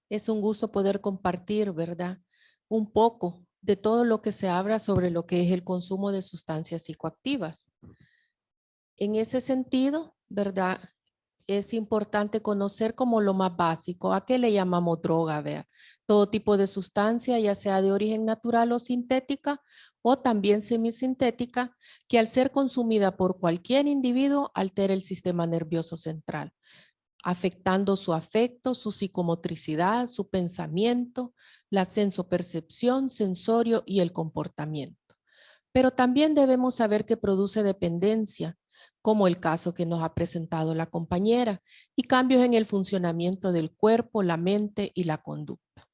Es un gusto poder compartir, ¿verdad? Un poco de todo lo que se habla sobre lo que es el consumo de sustancias psicoactivas. En ese sentido, ¿verdad? Es importante conocer como lo más básico, ¿a qué le llamamos droga? Vea, todo tipo de sustancia, ya sea de origen natural o sintética, o también semisintética, que al ser consumida por cualquier individuo altera el sistema nervioso central, afectando su afecto, su psicomotricidad, su pensamiento, la sensopercepción, sensorio y el comportamiento. Pero también debemos saber que produce dependencia, como el caso que nos ha presentado la compañera, y cambios en el funcionamiento del cuerpo, la mente y la conducta.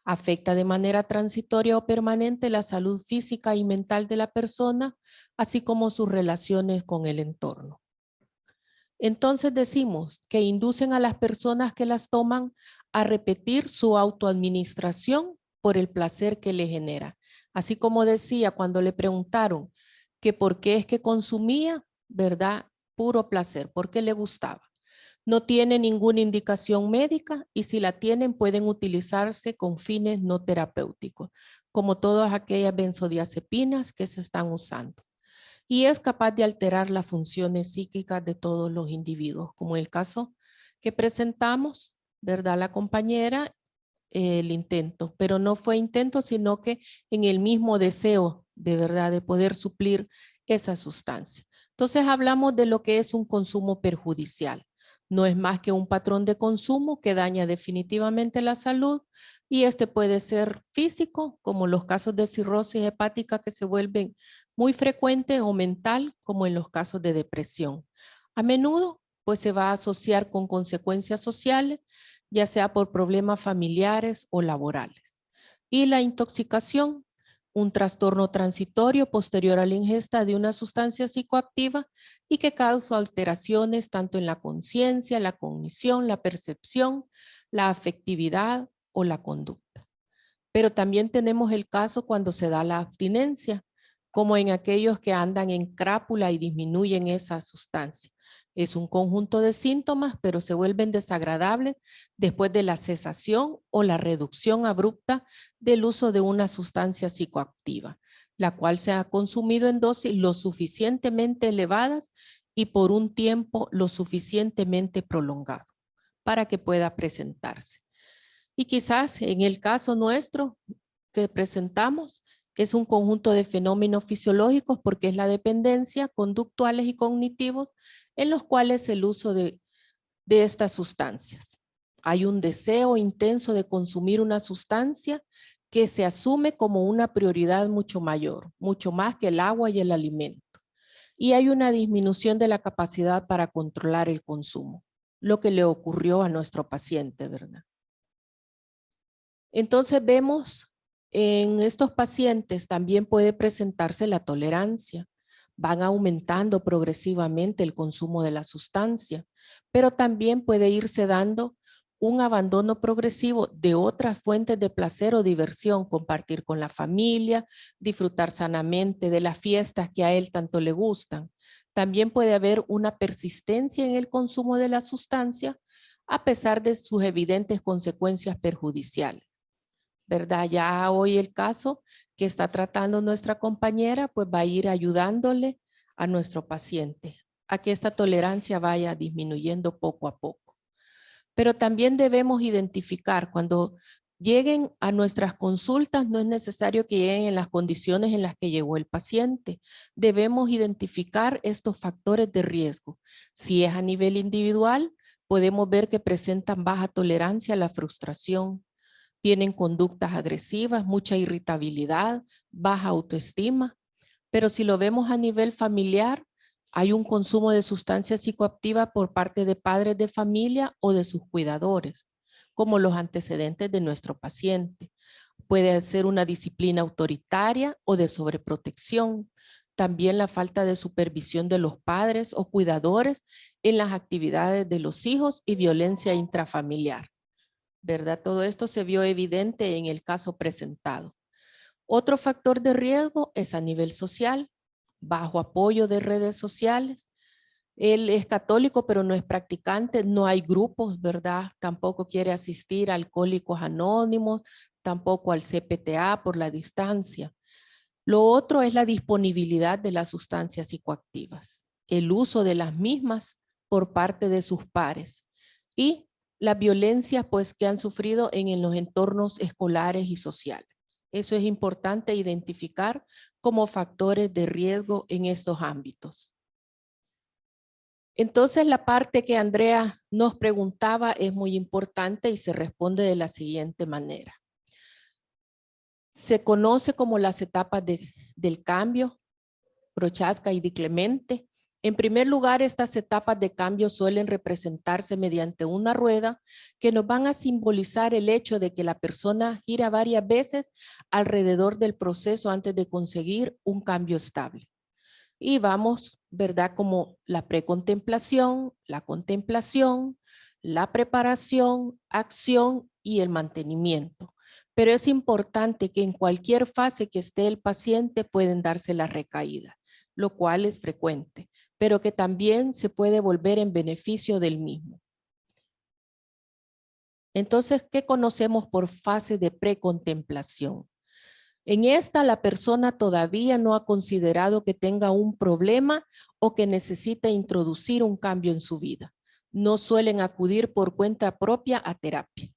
Afecta de manera transitoria o permanente la salud física y mental de la persona, así como sus relaciones con el entorno. Entonces decimos que inducen a las personas que las toman a repetir su autoadministración por el placer que le genera. Así como decía cuando le preguntaron que por qué es que consumía, ¿verdad? Puro placer, porque le gustaba. No tiene ninguna indicación médica y si la tienen pueden utilizarse con fines no terapéuticos, como todas aquellas benzodiazepinas que se están usando y es capaz de alterar las funciones psíquicas de todos los individuos, como el caso que presentamos, ¿verdad? La compañera, el intento, pero no fue intento, sino que en el mismo deseo de verdad de poder suplir esa sustancia. Entonces hablamos de lo que es un consumo perjudicial. No es más que un patrón de consumo que daña definitivamente la salud y este puede ser físico, como los casos de cirrosis hepática que se vuelven muy frecuentes, o mental, como en los casos de depresión. A menudo, pues se va a asociar con consecuencias sociales, ya sea por problemas familiares o laborales. Y la intoxicación, un trastorno transitorio posterior a la ingesta de una sustancia psicoactiva y que causa alteraciones tanto en la conciencia, la cognición, la percepción, la afectividad o la conducta. Pero también tenemos el caso cuando se da la abstinencia, como en aquellos que andan en crápula y disminuyen esa sustancia. Es un conjunto de síntomas, pero se vuelven desagradables después de la cesación o la reducción abrupta del uso de una sustancia psicoactiva, la cual se ha consumido en dosis lo suficientemente elevadas y por un tiempo lo suficientemente prolongado para que pueda presentarse. Y quizás en el caso nuestro que presentamos es un conjunto de fenómenos fisiológicos porque es la dependencia conductuales y cognitivos en los cuales el uso de estas sustancias. Hay un deseo intenso de consumir una sustancia que se asume como una prioridad mucho mayor, mucho más que el agua y el alimento. Y hay una disminución de la capacidad para controlar el consumo, lo que le ocurrió a nuestro paciente, ¿verdad? Entonces vemos en estos pacientes también puede presentarse la tolerancia. Van aumentando progresivamente el consumo de la sustancia, pero también puede irse dando un abandono progresivo de otras fuentes de placer o diversión, compartir con la familia, disfrutar sanamente de las fiestas que a él tanto le gustan. También puede haber una persistencia en el consumo de la sustancia a pesar de sus evidentes consecuencias perjudiciales. ¿Verdad? Ya hoy el caso que está tratando nuestra compañera, pues va a ir ayudándole a nuestro paciente a que esta tolerancia vaya disminuyendo poco a poco. Pero también debemos identificar cuando lleguen a nuestras consultas, no es necesario que lleguen en las condiciones en las que llegó el paciente. Debemos identificar estos factores de riesgo. Si es a nivel individual, podemos ver que presentan baja tolerancia a la frustración, tienen conductas agresivas, mucha irritabilidad, baja autoestima. Pero si lo vemos a nivel familiar, hay un consumo de sustancias psicoactivas por parte de padres de familia o de sus cuidadores, como los antecedentes de nuestro paciente. Puede ser una disciplina autoritaria o de sobreprotección. También la falta de supervisión de los padres o cuidadores en las actividades de los hijos y violencia intrafamiliar. ¿Verdad? Todo esto se vio evidente en el caso presentado. Otro factor de riesgo es a nivel social, bajo apoyo de redes sociales, Él es católico, pero no es practicante, no hay grupos, ¿verdad? Tampoco quiere asistir a Alcohólicos Anónimos, tampoco al CPTA por la distancia. Lo otro es la disponibilidad de las sustancias psicoactivas, el uso de las mismas por parte de sus pares y la violencia pues que han sufrido en los entornos escolares y sociales. Eso es importante identificar como factores de riesgo en estos ámbitos. Entonces la parte que Andrea nos preguntaba es muy importante y se responde de la siguiente manera. Se conoce como las etapas del cambio, Prochaska y Di Clemente. En primer lugar, estas etapas de cambio suelen representarse mediante una rueda que nos van a simbolizar el hecho de que la persona gira varias veces alrededor del proceso antes de conseguir un cambio estable. Y vamos, ¿verdad? Como la precontemplación, la contemplación, la preparación, acción y el mantenimiento. Pero es importante que en cualquier fase que esté el paciente pueden darse la recaída, lo cual es frecuente, pero que también se puede volver en beneficio del mismo. Entonces, ¿qué conocemos por fase de precontemplación? En esta, la persona todavía no ha considerado que tenga un problema o que necesita introducir un cambio en su vida. No suelen acudir por cuenta propia a terapia,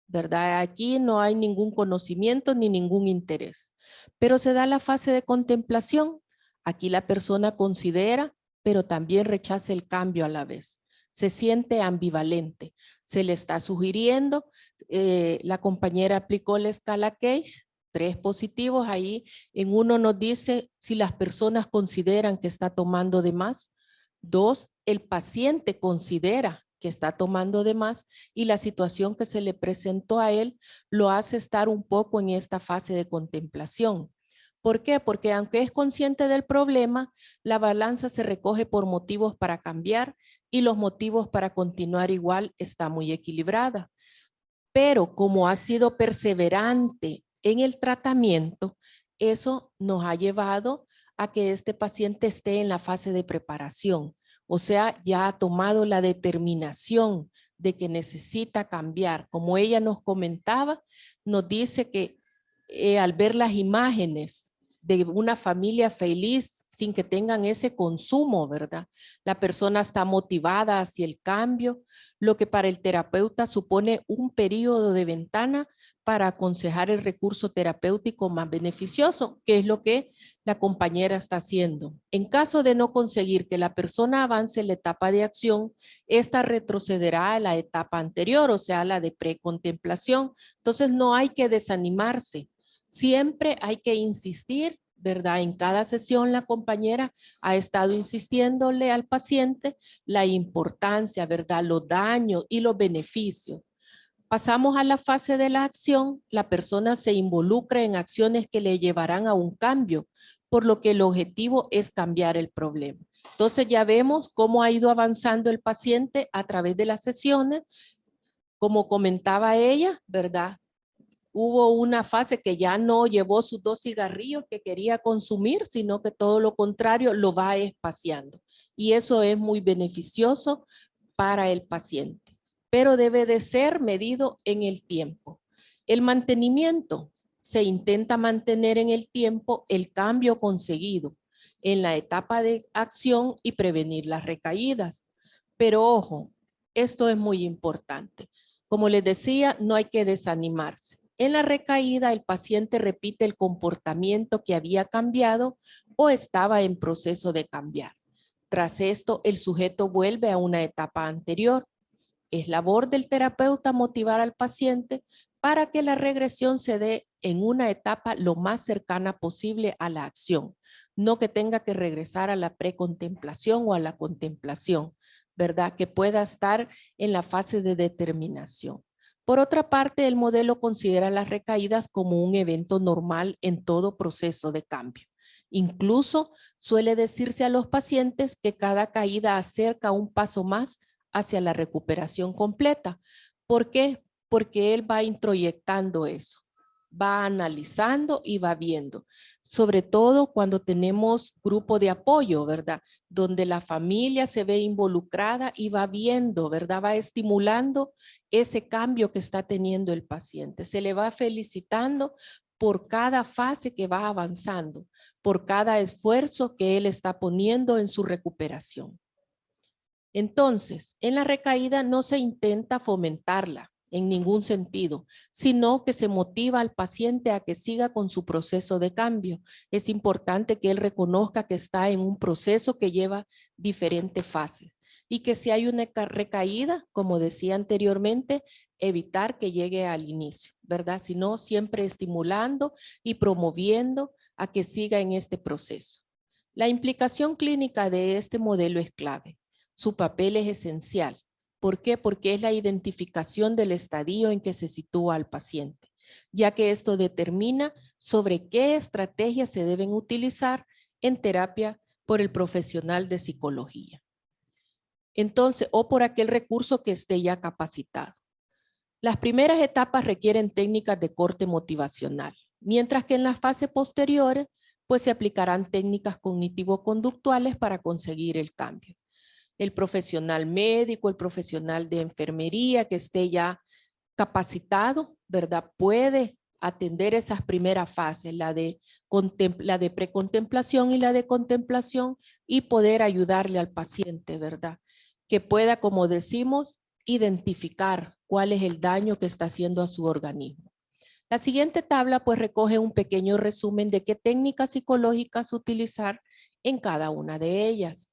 ¿verdad? Aquí no hay ningún conocimiento ni ningún interés. Pero se da la fase de contemplación. Aquí la persona considera, pero también rechaza el cambio a la vez. Se siente ambivalente. Se le está sugiriendo, la compañera aplicó la escala Case, 3 positivos ahí. En uno nos dice si las personas consideran que está tomando de más. 2, el paciente considera que está tomando de más y la situación que se le presentó a él lo hace estar un poco en esta fase de contemplación. ¿Por qué? Porque aunque es consciente del problema, la balanza se recoge por motivos para cambiar y los motivos para continuar igual está muy equilibrada. Pero como ha sido perseverante en el tratamiento, eso nos ha llevado a que este paciente esté en la fase de preparación. O sea, ya ha tomado la determinación de que necesita cambiar. Como ella nos comentaba, nos dice que al ver las imágenes de una familia feliz sin que tengan ese consumo, ¿verdad? La persona está motivada hacia el cambio, lo que para el terapeuta supone un periodo de ventana para aconsejar el recurso terapéutico más beneficioso, que es lo que la compañera está haciendo. En caso de no conseguir que la persona avance en la etapa de acción, esta retrocederá a la etapa anterior, o sea, la de precontemplación. Entonces no hay que desanimarse. Siempre hay que insistir, ¿verdad? En cada sesión la compañera ha estado insistiéndole al paciente la importancia, ¿verdad? Los daños y los beneficios. Pasamos a la fase de la acción, la persona se involucra en acciones que le llevarán a un cambio, por lo que el objetivo es cambiar el problema. Entonces ya vemos cómo ha ido avanzando el paciente a través de las sesiones. Como comentaba ella, ¿verdad? Hubo una fase que ya no llevó sus 2 cigarrillos que quería consumir, sino que todo lo contrario lo va espaciando. Y eso es muy beneficioso para el paciente, pero debe de ser medido en el tiempo. El mantenimiento, se intenta mantener en el tiempo el cambio conseguido en la etapa de acción y prevenir las recaídas. Pero ojo, esto es muy importante. Como les decía, no hay que desanimarse. En la recaída, el paciente repite el comportamiento que había cambiado o estaba en proceso de cambiar. Tras esto, el sujeto vuelve a una etapa anterior. Es labor del terapeuta motivar al paciente para que la regresión se dé en una etapa lo más cercana posible a la acción, no que tenga que regresar a la precontemplación o a la contemplación, ¿verdad? Que pueda estar en la fase de determinación. Por otra parte, el modelo considera las recaídas como un evento normal en todo proceso de cambio. Incluso suele decirse a los pacientes que cada caída acerca un paso más hacia la recuperación completa. ¿Por qué? Porque él va introyectando eso, va analizando y va viendo. Sobre todo cuando tenemos grupo de apoyo, ¿verdad? Donde la familia se ve involucrada y va viendo, ¿verdad? Va estimulando ese cambio que está teniendo el paciente. Se le va felicitando por cada fase que va avanzando, por cada esfuerzo que él está poniendo en su recuperación. Entonces, en la recaída no se intenta fomentarla en ningún sentido, sino que se motiva al paciente a que siga con su proceso de cambio. Es importante que él reconozca que está en un proceso que lleva diferentes fases y que si hay una recaída, como decía anteriormente, evitar que llegue al inicio, ¿verdad? Sino siempre estimulando y promoviendo a que siga en este proceso. La implicación clínica de este modelo es clave. Su papel es esencial. ¿Por qué? Porque es la identificación del estadio en que se sitúa al paciente, ya que esto determina sobre qué estrategias se deben utilizar en terapia por el profesional de psicología. Entonces, o por aquel recurso que esté ya capacitado. Las primeras etapas requieren técnicas de corte motivacional, mientras que en las fases posteriores, pues se aplicarán técnicas cognitivo-conductuales para conseguir el cambio. El profesional médico, el profesional de enfermería que esté ya capacitado, ¿verdad? Puede atender esas primeras fases, la de precontemplación y la de contemplación, y poder ayudarle al paciente, ¿verdad? Que pueda, como decimos, identificar cuál es el daño que está haciendo a su organismo. La siguiente tabla pues recoge un pequeño resumen de qué técnicas psicológicas utilizar en cada una de ellas.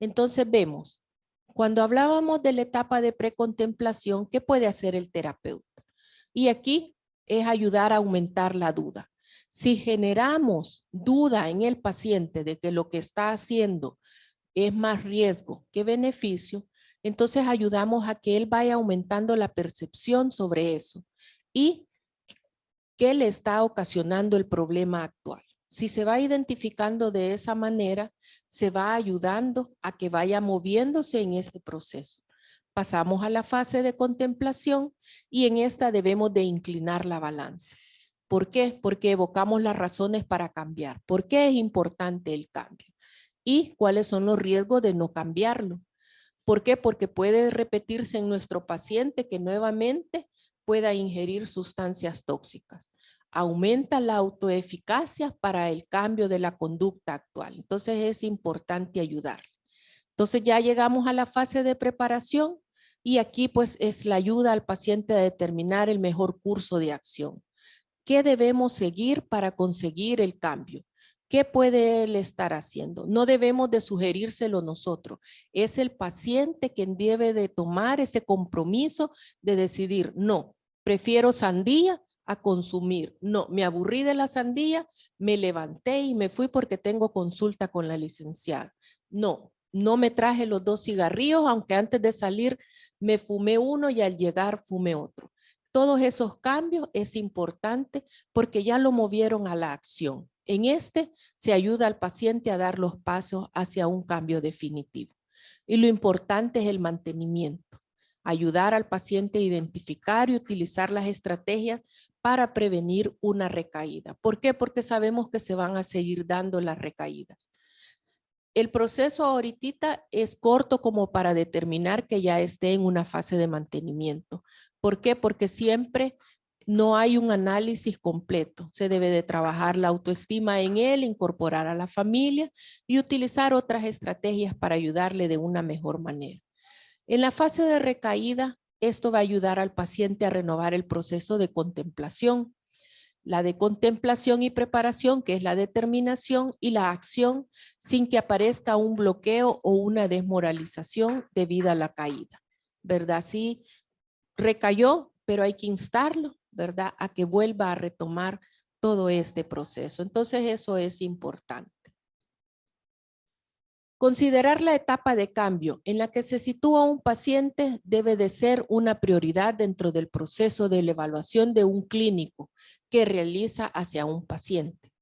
Entonces vemos, cuando hablábamos de la etapa de precontemplación, ¿qué puede hacer el terapeuta? Y aquí es ayudar a aumentar la duda. Si generamos duda en el paciente de que lo que está haciendo es más riesgo que beneficio, entonces ayudamos a que él vaya aumentando la percepción sobre eso y qué le está ocasionando el problema actual. Si se va identificando de esa manera, se va ayudando a que vaya moviéndose en este proceso. Pasamos a la fase de contemplación y en esta debemos de inclinar la balanza. ¿Por qué? Porque evocamos las razones para cambiar. ¿Por qué es importante el cambio? ¿Y cuáles son los riesgos de no cambiarlo? ¿Por qué? Porque puede repetirse en nuestro paciente que nuevamente pueda ingerir sustancias tóxicas. Aumenta la autoeficacia para el cambio de la conducta actual. Entonces es importante ayudar. Entonces ya llegamos a la fase de preparación y aquí pues es la ayuda al paciente a determinar el mejor curso de acción. ¿Qué debemos seguir para conseguir el cambio? ¿Qué puede él estar haciendo? No debemos de sugerírselo nosotros. Es el paciente quien debe de tomar ese compromiso de decidir, no, prefiero sandía a consumir. No, me aburrí de la sandía, me levanté y me fui porque tengo consulta con la licenciada. No, no me traje los 2 cigarrillos, aunque antes de salir me fumé uno y al llegar fumé otro. Todos esos cambios es importante porque ya lo movieron a la acción. En este se ayuda al paciente a dar los pasos hacia un cambio definitivo. Y lo importante es el mantenimiento. Ayudar al paciente a identificar y utilizar las estrategias para prevenir una recaída. ¿Por qué? Porque sabemos que se van a seguir dando las recaídas. El proceso ahorita es corto como para determinar que ya esté en una fase de mantenimiento. ¿Por qué? Porque siempre no hay un análisis completo. Se debe de trabajar la autoestima en él, incorporar a la familia y utilizar otras estrategias para ayudarle de una mejor manera. En la fase de recaída, esto va a ayudar al paciente a renovar el proceso de contemplación. La de contemplación y preparación, que es la determinación y la acción sin que aparezca un bloqueo o una desmoralización debido a la caída, ¿verdad? Sí, recayó, pero hay que instarlo, ¿verdad? A que vuelva a retomar todo este proceso. Entonces eso es importante. Considerar la etapa de cambio en la que se sitúa un paciente debe de ser una prioridad dentro del proceso de la evaluación de un clínico que realiza hacia un paciente.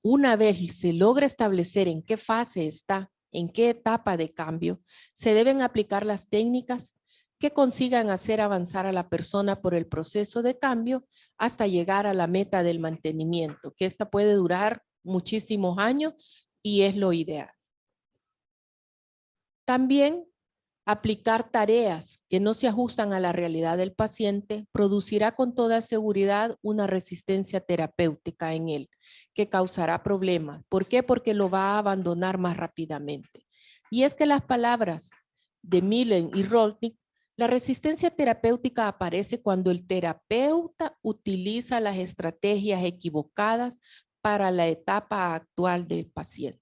Una vez se logra establecer en qué fase está, en qué etapa de cambio, se deben aplicar las técnicas que consigan hacer avanzar a la persona por el proceso de cambio hasta llegar a la meta del mantenimiento, que esta puede durar muchísimos años y es lo ideal. También aplicar tareas que no se ajustan a la realidad del paciente producirá con toda seguridad una resistencia terapéutica en él, que causará problemas. ¿Por qué? Porque lo va a abandonar más rápidamente. Y es que las palabras de Millen y Rolnick, la resistencia terapéutica aparece cuando el terapeuta utiliza las estrategias equivocadas para la etapa actual del paciente.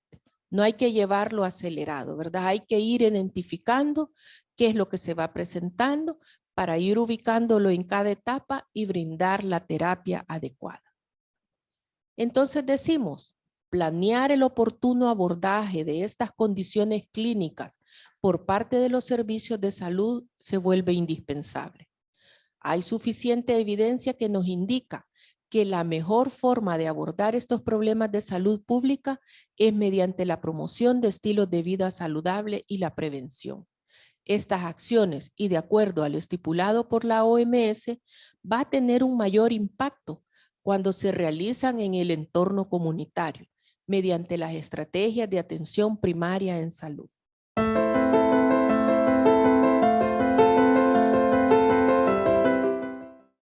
No hay que llevarlo acelerado, ¿verdad? Hay que ir identificando qué es lo que se va presentando para ir ubicándolo en cada etapa y brindar la terapia adecuada. Entonces decimos, planear el oportuno abordaje de estas condiciones clínicas por parte de los servicios de salud se vuelve indispensable. Hay suficiente evidencia que nos indica que la mejor forma de abordar estos problemas de salud pública es mediante la promoción de estilos de vida saludable y la prevención. Estas acciones, y de acuerdo a lo estipulado por la OMS, va a tener un mayor impacto cuando se realizan en el entorno comunitario, mediante las estrategias de atención primaria en salud.